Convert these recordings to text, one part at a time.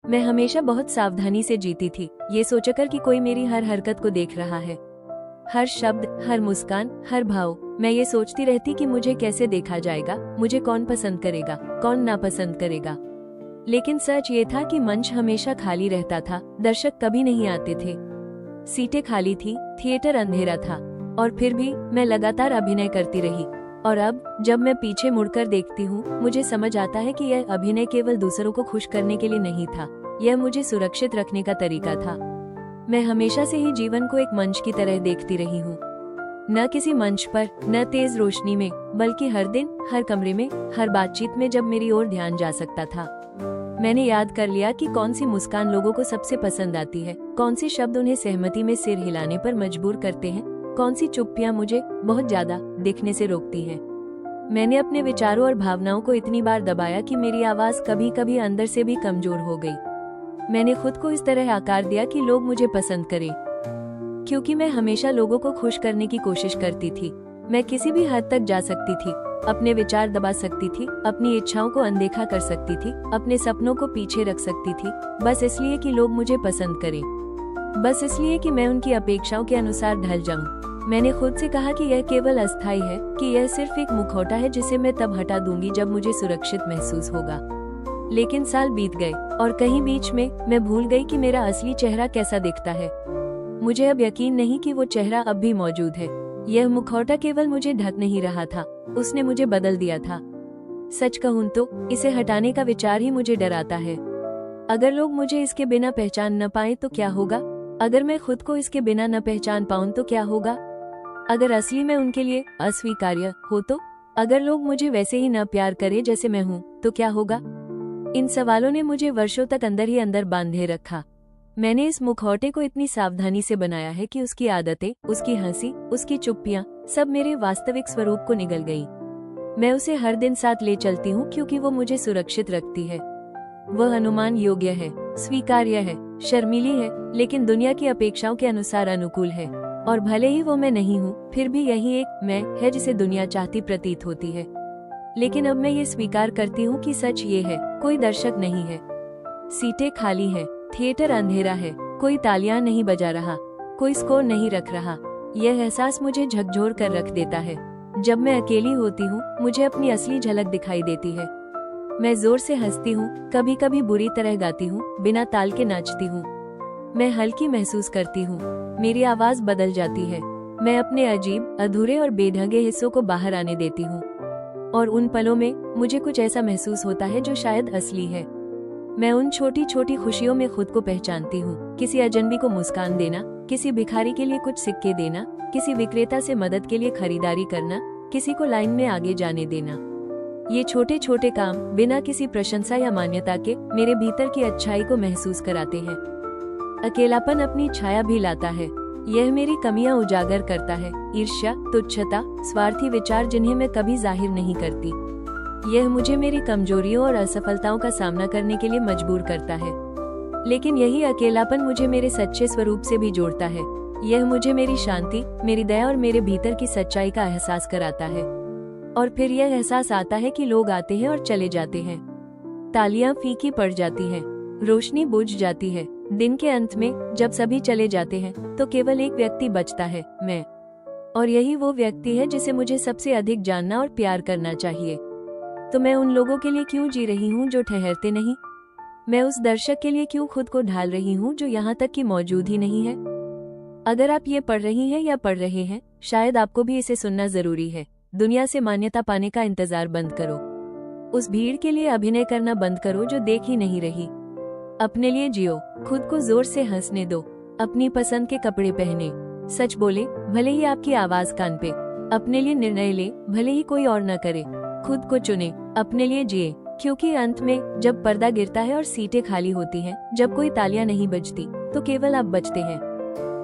मैं हमेशा बहुत सावधानी से जीती थी, ये सोचकर कि कोई मेरी हर हरकत को देख रहा है, हर शब्द, हर मुस्कान, हर भाव। मैं ये सोचती रहती कि मुझे कैसे देखा जाएगा, मुझे कौन पसंद करेगा, कौन नापसंद करेगा। लेकिन सच ये था कि मंच हमेशा खाली रहता था, दर्शक कभी नहीं आते थे, सीटें खाली थी, थिएटर अंधेरा था, और फिर भी मैं लगातार अभिनय करती रही। और अब जब मैं पीछे मुड़कर देखती हूँ, मुझे समझ आता है कि यह अभिनय केवल दूसरों को खुश करने के लिए नहीं था, यह मुझे सुरक्षित रखने का तरीका था। मैं हमेशा से ही जीवन को एक मंच की तरह देखती रही हूँ, न किसी मंच पर, न तेज रोशनी में, बल्कि हर दिन, हर कमरे में, हर बातचीत में जब मेरी ओर ध्यान जा सकता था। मैंने याद कर लिया कि कौन सी मुस्कान लोगों को सबसे पसंद आती है, कौन से शब्द उन्हें सहमति में सिर हिलाने पर मजबूर करते हैं, कौन सी चुप्पियां मुझे बहुत ज्यादा दिखने से रोकती हैं। मैंने अपने विचारों और भावनाओं को इतनी बार दबाया कि मेरी आवाज कभी कभी अंदर से भी कमजोर हो गई। मैंने खुद को इस तरह आकार दिया कि लोग मुझे पसंद करें, क्योंकि मैं हमेशा लोगों को खुश करने की कोशिश करती थी। मैं किसी भी हद तक जा सकती थी, अपने विचार दबा सकती थी, अपनी इच्छाओं को अनदेखा कर सकती थी, अपने सपनों को पीछे रख सकती थी, बस इसलिए कि लोग मुझे पसंद करें, बस इसलिए कि मैं उनकी अपेक्षाओं के अनुसार ढल जाऊं। मैंने खुद से कहा कि यह केवल अस्थायी है, कि यह सिर्फ एक मुखौटा है जिसे मैं तब हटा दूंगी जब मुझे सुरक्षित महसूस होगा। लेकिन साल बीत गए और कहीं बीच में मैं भूल गई कि मेरा असली चेहरा कैसा दिखता है। मुझे अब यकीन नहीं कि वो चेहरा अब भी मौजूद है। यह मुखौटा केवल मुझे ढक नहीं रहा था, उसने मुझे बदल दिया था। सच कहूं तो इसे हटाने का विचार ही मुझे डराता है। अगर लोग मुझे इसके बिना पहचान न पाए तो क्या होगा? अगर मैं खुद को इसके बिना न पहचान पाऊं तो क्या होगा? अगर असली मैं उनके लिए अस्वीकार्य हो तो? अगर लोग मुझे वैसे ही न प्यार करें जैसे मैं हूं तो क्या होगा? इन सवालों ने मुझे वर्षों तक अंदर ही अंदर बांधे रखा। मैंने इस मुखौटे को इतनी सावधानी से बनाया है कि उसकी आदतें, उसकी हंसी, उसकी चुप्पियां सब मेरे वास्तविक स्वरूप को निगल गई। मैं उसे हर दिन साथ ले चलती हूँ क्योंकि वो मुझे सुरक्षित रखती है। वह अनुमान योग्य है, स्वीकार्य है, शर्मीली है, लेकिन दुनिया की अपेक्षाओं के अनुसार अनुकूल है। और भले ही वो मैं नहीं हूँ, फिर भी यही एक मैं है जिसे दुनिया चाहती प्रतीत होती है। लेकिन अब मैं ये स्वीकार करती हूँ कि सच ये है, कोई दर्शक नहीं है, सीटें खाली है, थिएटर अंधेरा है, कोई तालियां नहीं बजा रहा, कोई स्कोर नहीं रख रहा। यह एहसास मुझे झकझोर कर रख देता है। जब मैं अकेली होती हूँ, मुझे अपनी असली झलक दिखाई देती है। मैं जोर से हंसती हूँ, कभी कभी बुरी तरह गाती हूँ, बिना ताल के नाचती हूँ। मैं हल्की महसूस करती हूँ, मेरी आवाज बदल जाती है। मैं अपने अजीब, अधूरे और बेढंगे हिस्सों को बाहर आने देती हूँ, और उन पलों में मुझे कुछ ऐसा महसूस होता है जो शायद असली है। मैं उन छोटी छोटी खुशियों में खुद को पहचानती हूँ। किसी अजनबी को मुस्कान देना, किसी भिखारी के लिए कुछ सिक्के देना, किसी विक्रेता से मदद के लिए खरीदारी करना, किसी को लाइन में आगे जाने देना। ये छोटे छोटे काम बिना किसी प्रशंसा या मान्यता के मेरे भीतर की अच्छाई को महसूस कराते हैं। अकेलापन अपनी छाया भी लाता है। यह मेरी कमियां उजागर करता है, ईर्ष्या, तुच्छता, स्वार्थी विचार जिन्हें मैं कभी जाहिर नहीं करती। यह मुझे मेरी कमजोरियों और असफलताओं का सामना करने के लिए मजबूर करता है। लेकिन यही अकेलापन मुझे मेरे सच्चे स्वरूप से भी जोड़ता है। यह मुझे मेरी शांति, मेरी दया और मेरे भीतर की सच्चाई का एहसास कराता है। और फिर यह एहसास आता है कि लोग आते हैं और चले जाते हैं, तालियां फीकी पड़ जाती हैं, रोशनी बुझ जाती है। दिन के अंत में जब सभी चले जाते हैं तो केवल एक व्यक्ति बचता है, मैं। और यही वो व्यक्ति है जिसे मुझे सबसे अधिक जानना और प्यार करना चाहिए। तो मैं उन लोगों के लिए क्यों जी रही हूँ जो ठहरते नहीं? मैं उस दर्शक के लिए क्यों खुद को ढाल रही हूँ जो यहाँ तक कि मौजूद ही नहीं है? अगर आप ये पढ़ रही हैं या पढ़ रहे हैं, शायद आपको भी इसे सुनना जरूरी है। दुनिया से मान्यता पाने का इंतजार बंद करो। उस भीड़ के लिए अभिनय करना बंद करो जो देख ही नहीं रही। अपने लिए जियो, खुद को जोर से हंसने दो, अपनी पसंद के कपड़े पहने, सच बोले भले ही आपकी आवाज कान पे, अपने लिए निर्णय ले भले ही कोई और न करे, खुद को चुने, अपने लिए जिए। क्योंकि अंत में जब पर्दा गिरता है और सीटें खाली होती हैं, जब कोई तालियां नहीं बजती, तो केवल आप बचते हैं,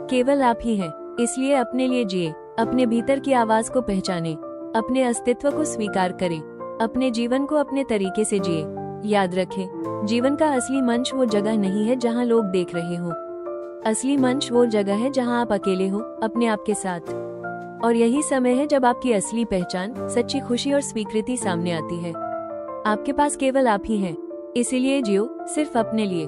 केवल आप ही हैं। इसलिए अपने लिए जिए, अपने भीतर की आवाज को पहचाने, अपने अस्तित्व को स्वीकार करें, अपने जीवन को अपने तरीके से जिए। याद रखें, जीवन का असली मंच वो जगह नहीं है जहां लोग देख रहे हो। असली मंच वो जगह है जहां आप अकेले हो, अपने आप के साथ। और यही समय है जब आपकी असली पहचान, सच्ची खुशी और स्वीकृति सामने आती है। आपके पास केवल आप ही हैं, इसीलिए जियो सिर्फ अपने लिए।